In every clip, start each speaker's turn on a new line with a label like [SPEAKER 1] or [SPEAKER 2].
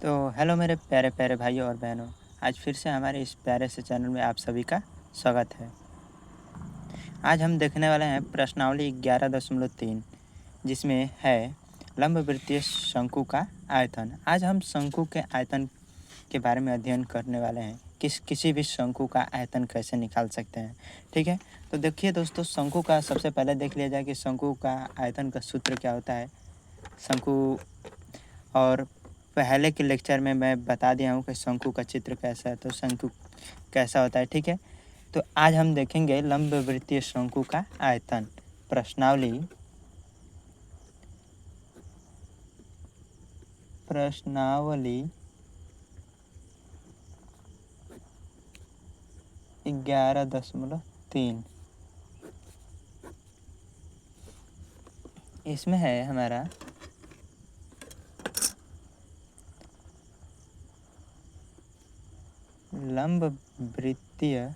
[SPEAKER 1] तो हेलो मेरे प्यारे प्यारे भाइयों और बहनों। आज फिर से हमारे इस प्यारे से चैनल में आप सभी का स्वागत है। आज हम देखने वाले हैं प्रश्नावली 11.3, जिसमें है लंबवृत्तीय शंकु का आयतन। आज हम शंकु के आयतन के बारे में अध्ययन करने वाले हैं। किसी भी शंकु का आयतन कैसे निकाल सकते हैं। ठीक है, तो देखिए दोस्तों, शंकु का सबसे पहले देख लिया जाए कि शंकु का आयतन का सूत्र क्या होता है। शंकु और पहले के लेक्चर में मैं बता दिया हूँ कि शंकु का चित्र कैसा है, तो शंकु कैसा होता है। ठीक है, तो आज हम देखेंगे लंबवृत्तीय शंकु का आयतन। प्रश्नावली 11.3 इसमें है हमारा लंबवृत्तीय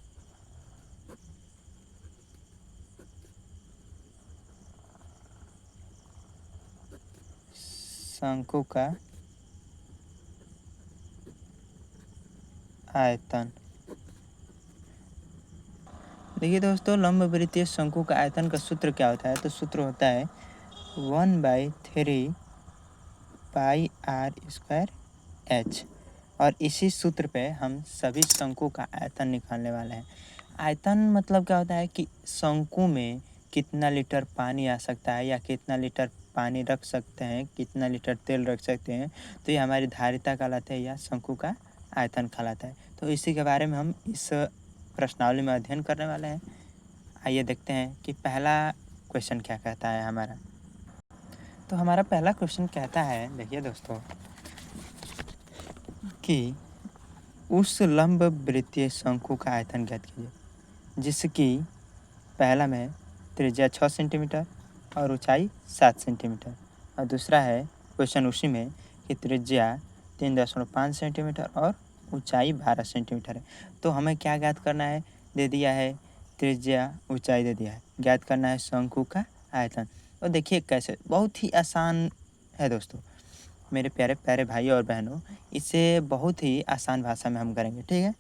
[SPEAKER 1] शंकु का आयतन। देखिए दोस्तों, लंबवृत्तीय शंकु का आयतन का सूत्र क्या होता है। तो सूत्र होता है 1/3 पाई आर स्क्वायर एच। और इसी सूत्र पे हम सभी शंकु का आयतन निकालने वाले हैं। आयतन मतलब क्या होता है कि शंकु में कितना लीटर पानी आ सकता है या कितना लीटर पानी रख सकते हैं, कितना लीटर तेल रख सकते हैं। तो ये हमारी धारिता कहलाता है या शंकु का आयतन कहलाता है। तो इसी के बारे में हम इस प्रश्नावली में अध्ययन करने वाले हैं। आइए देखते हैं कि पहला क्वेश्चन क्या कहता है हमारा। तो हमारा पहला क्वेश्चन कहता है, देखिए दोस्तों, कि उस लंबवृत्तीय शंकु का आयतन ज्ञात कीजिए जिसकी पहला में त्रिज्या 6 सेंटीमीटर और ऊंचाई 7 सेंटीमीटर, और दूसरा है क्वेश्चन उसी में कि त्रिज्या 3.5 सेंटीमीटर और ऊंचाई 12 सेंटीमीटर है। तो हमें क्या ज्ञात करना है, दे दिया है त्रिज्या, ऊंचाई दे दिया है, ज्ञात करना है शंकु का आयतन। तो देखिए कैसे, बहुत ही आसान है दोस्तों, मेरे प्यारे प्यारे भाई और बहनों। इसे बहुत ही आसान भाषा में हम करेंगे। ठीक है,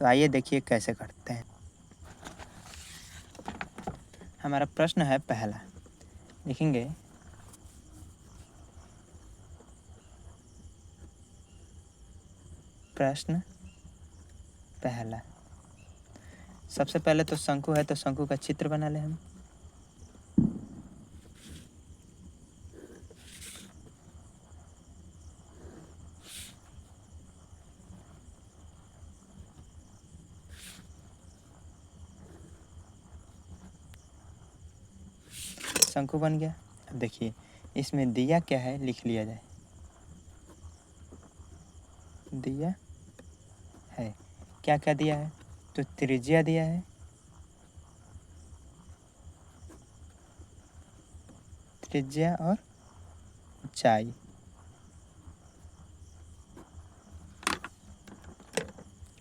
[SPEAKER 1] तो आइए देखिए कैसे करते हैं। हमारा प्रश्न है पहला, लिखेंगे प्रश्न पहला। सबसे पहले तो शंकु है, तो शंकु का चित्र बना ले हम। शंकु बन गया। अब देखिए इसमें दिया क्या है, लिख लिया जाए। दिया है, क्या क्या दिया है, तो त्रिज्या दिया है, त्रिज्या और ऊंचाई।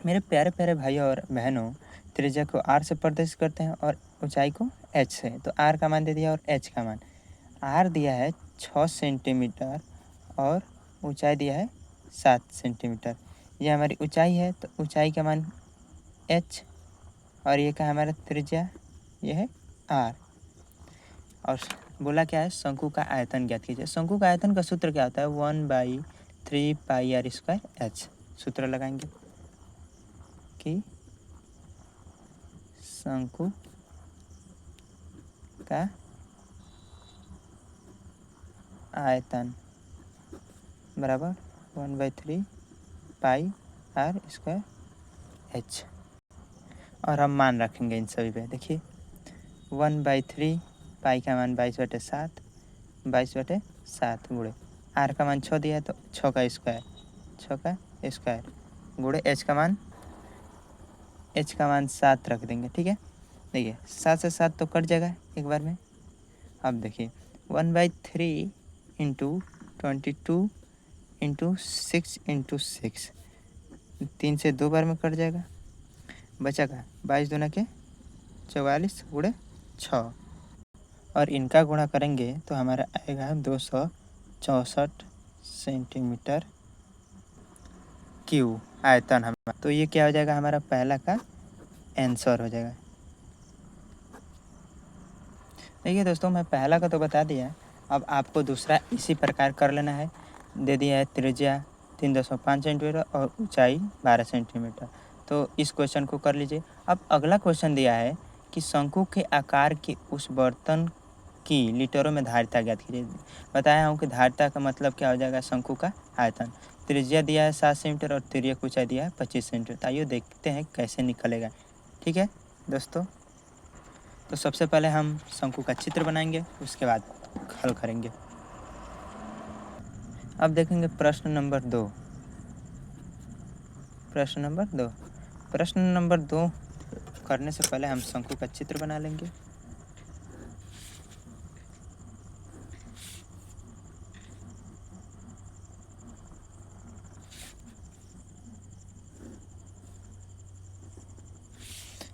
[SPEAKER 1] मेरे प्यारे प्यारे भाइयों और बहनों, त्रिज्या को आर से प्रदर्शित करते हैं और ऊंचाई को एच से। तो आर का मान दे दिया और एच का मान। आर दिया है 6 सेंटीमीटर और ऊंचाई दिया है 7 सेंटीमीटर। ये हमारी ऊंचाई है, तो ऊंचाई का मान एच, और ये का हमारा त्रिज्या ये है आर। और बोला क्या है, शंकु का आयतन ज्ञात कीजिए। शंकु का आयतन का सूत्र क्या होता है, 1/3 पाई आर स्क्वायर एच। सूत्र लगाएंगे कि शंकु का आयतन बराबर 1/3 पाई आर स्क्वायर एच। और हम मान रखेंगे इन सभी पे। देखिए 1/3 पाई का मान 22/7, 22/7 गुणे आर का मान 6 दिया है, तो 6 का स्क्वायर, 6 का स्क्वायर गुणे एच का मान 7 रख देंगे। ठीक है, देखिए 7 से 7 तो कट जाएगा एक बार में। अब देखिए 1/3 इंटू 22 इंटू 6 इंटू 6, 3 से 2 बार में कट जाएगा, बचेगा 22 दूना के 44 गुणे 6, और इनका गुणा करेंगे तो हमारा आएगा 264 सेंटीमीटर क्यू आयतन हमारा। तो ये क्या हो जाएगा, हमारा पहला का आंसर हो जाएगा। देखिए दोस्तों, मैं पहला का तो बता दिया, अब आपको दूसरा इसी प्रकार कर लेना है। दे दिया है त्रिज्या 3.5 सेंटीमीटर और ऊंचाई 12 सेंटीमीटर। तो इस क्वेश्चन को कर लीजिए। अब अगला क्वेश्चन दिया है कि शंकु के आकार के उस बर्तन की लीटरों में धारिता ज्ञात कीजिए। बताया हूँ कि धारिता का मतलब क्या हो जाएगा, शंकु का आयतन। त्रिज्या दिया है 7 सेंटीमीटर और तिर्यक ऊंचाई दिया है 25 सेंटीमीटर। आइए देखते हैं कैसे निकलेगा। ठीक है दोस्तों, तो सबसे पहले हम शंकु का चित्र बनाएंगे, उसके बाद हल करेंगे। अब देखेंगे प्रश्न नंबर 2। प्रश्न नंबर 2 करने से पहले हम शंकु का चित्र बना लेंगे।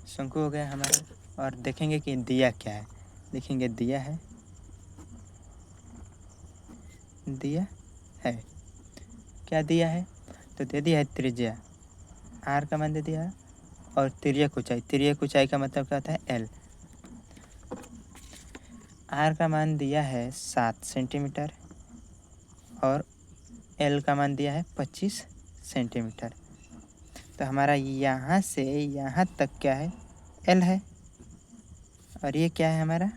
[SPEAKER 1] शंकु हो गया हमारा, और देखेंगे कि दिया क्या है। देखेंगे दिया है क्या दिया है, तो दे दिया है त्रिज्या आर का मान दे दिया है, और तिर्यक ऊंचाई का मतलब क्या होता है, एल। आर का मान दिया है 7 सेंटीमीटर और एल का मान दिया है 25 सेंटीमीटर। तो हमारा यहाँ से यहाँ तक क्या है, एल है, और ये क्या है हमारा,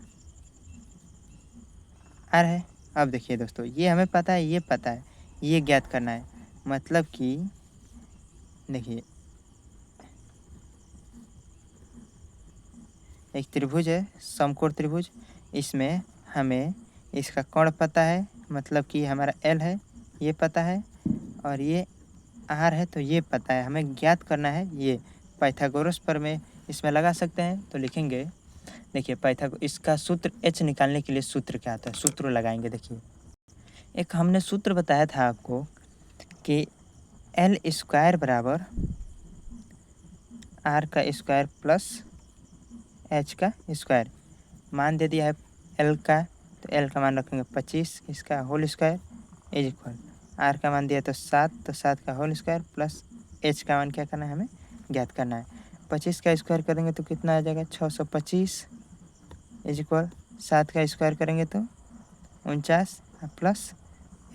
[SPEAKER 1] आर है। अब देखिए दोस्तों, ये हमें पता है, ये पता है, ये ज्ञात करना है। मतलब कि देखिए, एक त्रिभुज है, समकोण त्रिभुज। इसमें हमें इसका कोण पता है, मतलब कि हमारा एल है, ये पता है, और ये आर है, तो ये पता है। हमें ज्ञात करना है ये पाइथागोरस पर में इसमें लगा सकते हैं। तो लिखेंगे, देखिए इसका सूत्र एच निकालने के लिए सूत्र क्या आता है, सूत्र लगाएंगे। देखिए, एक हमने सूत्र बताया था आपको कि एल स्क्वायर बराबर आर का स्क्वायर प्लस एच का स्क्वायर। मान दे दिया है एल का, तो एल का मान रखेंगे 25, इसका whole square is equal, R का मान दिया तो 7, तो 7 का होल स्क्वायर प्लस एच का मान क्या करना है, हमें ज्ञात करना है। 25 का स्क्वायर करेंगे तो कितना आ जाएगा, 625 इज इक्वल, 7 का स्क्वायर करेंगे तो 49 प्लस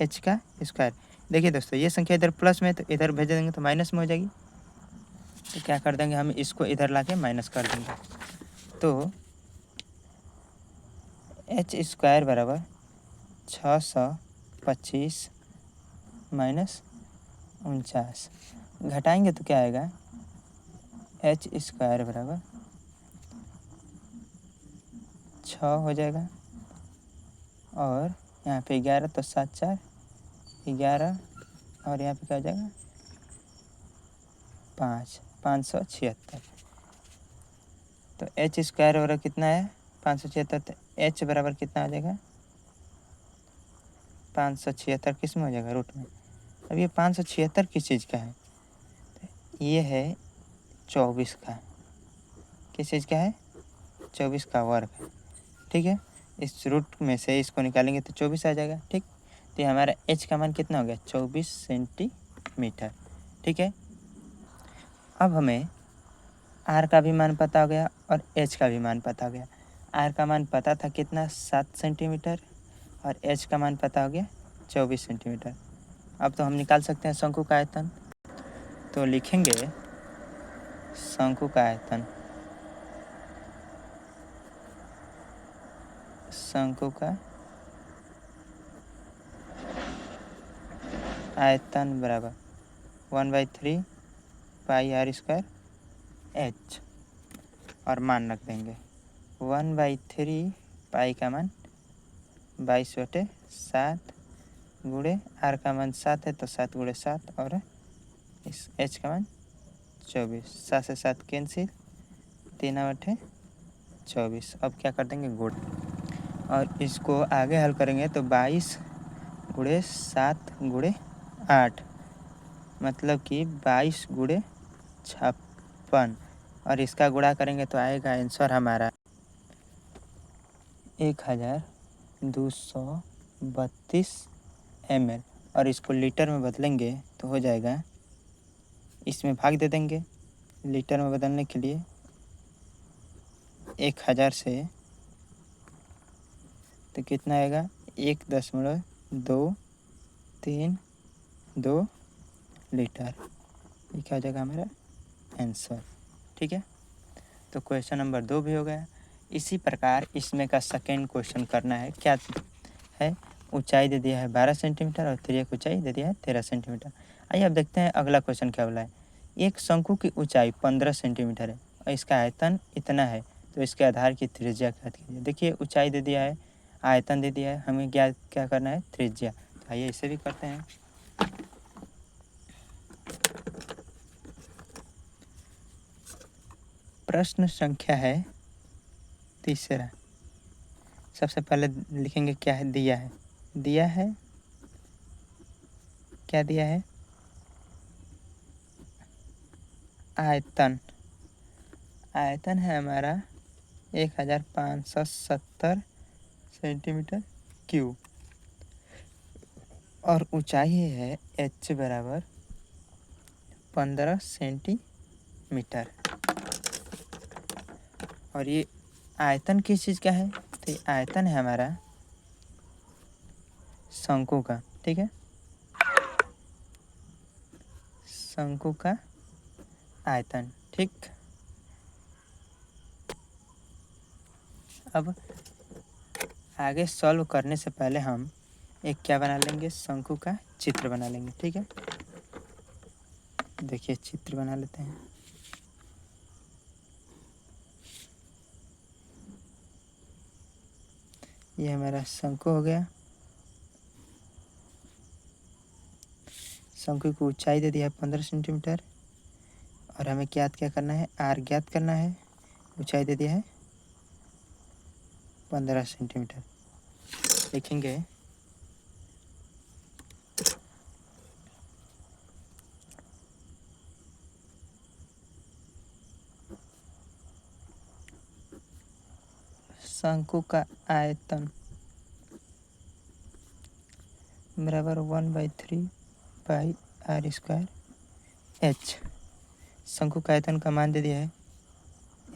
[SPEAKER 1] एच का स्क्वायर। देखिए दोस्तों, ये संख्या इधर प्लस में, तो इधर भेज देंगे तो माइनस में हो जाएगी। तो क्या कर देंगे, हम इसको इधर ला के माइनस कर देंगे। तो एच स्क्वायर बराबर 625 माइनस 49, घटाएंगे तो क्या आएगा, एच स्क्वायर बराबर 6 हो जाएगा, और यहाँ पे 11, तो 7 4 11, और यहाँ पे क्या हो जाएगा 576। तो एच स्क्वायर बराबर कितना है, 576। तो एच बराबर कितना आ जाएगा, 576 किस में हो जाएगा, रूट में। अब ये 576 किस चीज़ का है, तो ये है 24 का। किस चीज़ का है, 24 का वर्ग है। ठीक है, इस रूट में से इसको निकालेंगे तो 24 आ जाएगा। ठीक, तो हमारा एच का मान कितना हो गया, 24 सेंटीमीटर। ठीक है, अब हमें आर का भी मान पता हो गया और एच का भी मान पता हो गया। आर का मान पता था कितना, 7 सेंटीमीटर, और एच का मान पता हो गया 24 सेंटीमीटर। अब तो हम निकाल सकते हैं शंकु का आयतन। तो लिखेंगे शंकु का आयतन, शंकु का आयतन बराबर 1/3 पाई आर स्क्वायर एच, और मान रख देंगे 1/3 पाई का मान 22/7 गुणे आर का मान 7 है, तो 7 गुणे 7, और इस एच का मान 24। 7 से 7 कैंसिल, 3/24। अब क्या कर देंगे, गुण, और इसको आगे हल करेंगे तो 22 गुणे 7 गुणे 8, मतलब कि 22 गुणे 56, और इसका गुणा करेंगे तो आएगा आंसर हमारा 1232 ml, और इसको लीटर में बदलेंगे तो हो जाएगा इसमें भाग दे देंगे लीटर में बदलने के लिए 1000 से, तो कितना आएगा 1.232 लीटर। ये क्या हो जाएगा हमारा आंसर। ठीक है, तो क्वेश्चन नंबर 2 भी हो गया। इसी प्रकार इसमें का सेकेंड क्वेश्चन करना है। क्या है, ऊंचाई दे दिया है 12 सेंटीमीटर और तिर्यक ऊंचाई दे दिया है 13 सेंटीमीटर। आइए अब देखते हैं अगला क्वेश्चन क्या बोला है। एक शंकु की ऊंचाई 15 सेंटीमीटर है और इसका आयतन इतना है, तो इसके आधार की त्रिज्या ज्ञात कीजिए। देखिए ऊंचाई दे दिया है, आयतन दे दिया है, हमें क्या करना है, त्रिज्या। तो आइए इसे भी करते हैं। प्रश्न संख्या है तीसरा। सबसे पहले लिखेंगे क्या है, दिया है, क्या दिया है, आयतन है हमारा 1570 सेंटीमीटर क्यूब और ऊंचाई है h बराबर 15 सेंटीमीटर। और ये आयतन किस चीज़ का है, तो ये आयतन है हमारा शंकु का। ठीक है, शंकु का आयतन। ठीक, अब आगे सॉल्व करने से पहले हम एक क्या बना लेंगे, शंकु का चित्र बना लेंगे। ठीक है, देखिए चित्र बना लेते हैं। ये हमारा शंकु हो गया। शंकु की ऊंचाई दे दिया है 15 सेंटीमीटर और हमें क्या करना है, आर ज्ञात करना है। ऊंचाई दे दिया है 15 सेंटीमीटर। लिखेंगे शंकु का आयतन बराबर 1/3 पाई आर स्क्वायर एच। शंकु का आयतन का मान दे दिया है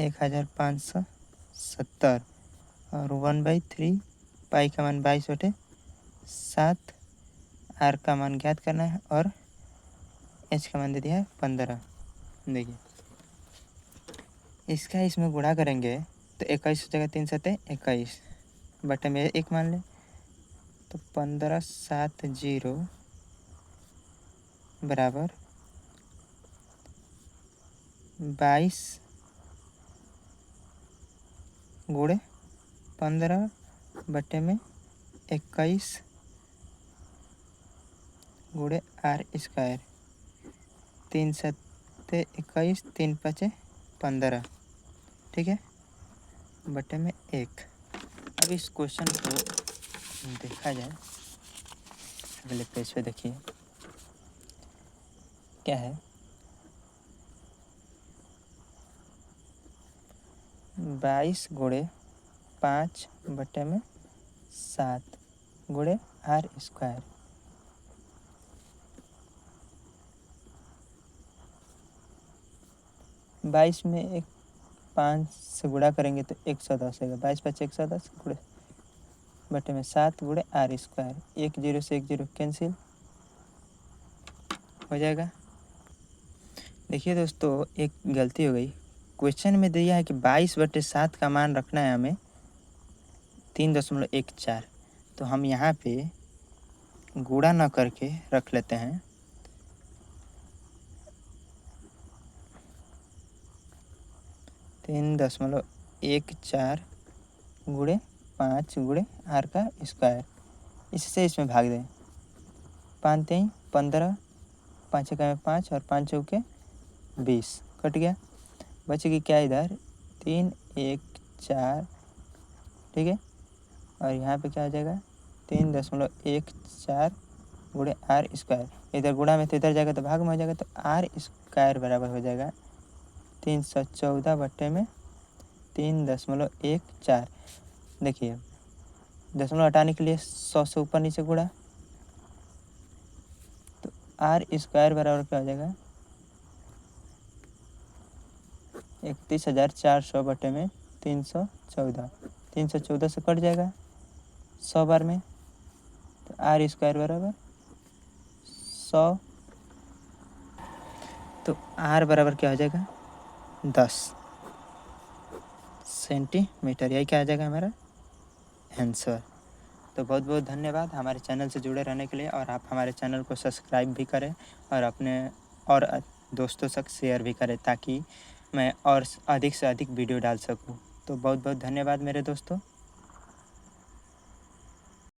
[SPEAKER 1] 1570 और 1/3 पाई का मान 22/7, आर का मान ज्ञात करना है और एच का मान दे दिया है 15। देखिए इसका इसमें गुणा करेंगे तो 21 हो जाएगा, 3 7 21 बटे में 1 मान लें तो 1570 बराबर 22 गुणे 15 बटे में 21 गुणे आर स्क्वायर। 3 7 21, 3 5 15। ठीक है, बटे में 1। अब इस क्वेश्चन को देखा जाए, अगले पेज पे देखिए क्या है, 22 गुणे 5 बटे में 7 गुणे आर स्क्वायर। बाईस में एक 5 से गुणा करेंगे तो 110 आएगा। 22 5 110 गुणे बटे में 7 गुणे आर स्क्वायर। 1 0 से 1 0 कैंसिल हो जाएगा। देखिए दोस्तों, एक गलती हो गई। क्वेश्चन में दिया है कि 22/7 का मान रखना है हमें 3.14, तो हम यहाँ पे गुणा न करके रख लेते हैं 3.14 गुणे 5 गुणे आर का स्क्वायर। इससे इसमें भाग दें, 5 3 15, 5 1 5 और 5 चौके 20 कट गया। बचेगी क्या इधर, 3 1 4। ठीक है, और यहाँ पे क्या हो जाएगा 3.14 गुणे आर स्क्वायर। इधर गुणा में तो इधर जाएगा तो भाग में हो जाएगा, तो आर स्क्वायर बराबर हो जाएगा 314 बटे में 3.14। देखिए दशमलव हटाने के लिए 100 से ऊपर नीचे गुणा, तो आर स्क्वायर बराबर क्या हो जाएगा 31,400 बटे में 314, 314 से कट जाएगा 100 बार में, तो आर स्क्वायर बराबर 100। तो आर बराबर क्या हो जाएगा 10 सेंटीमीटर। यही क्या आ जाएगा हमारा आंसर। तो बहुत बहुत धन्यवाद हमारे चैनल से जुड़े रहने के लिए, और आप हमारे चैनल को सब्सक्राइब भी करें और अपने और दोस्तों तक शेयर भी करें, ताकि मैं और अधिक से अधिक वीडियो डाल सकूं। तो बहुत बहुत धन्यवाद मेरे दोस्तों।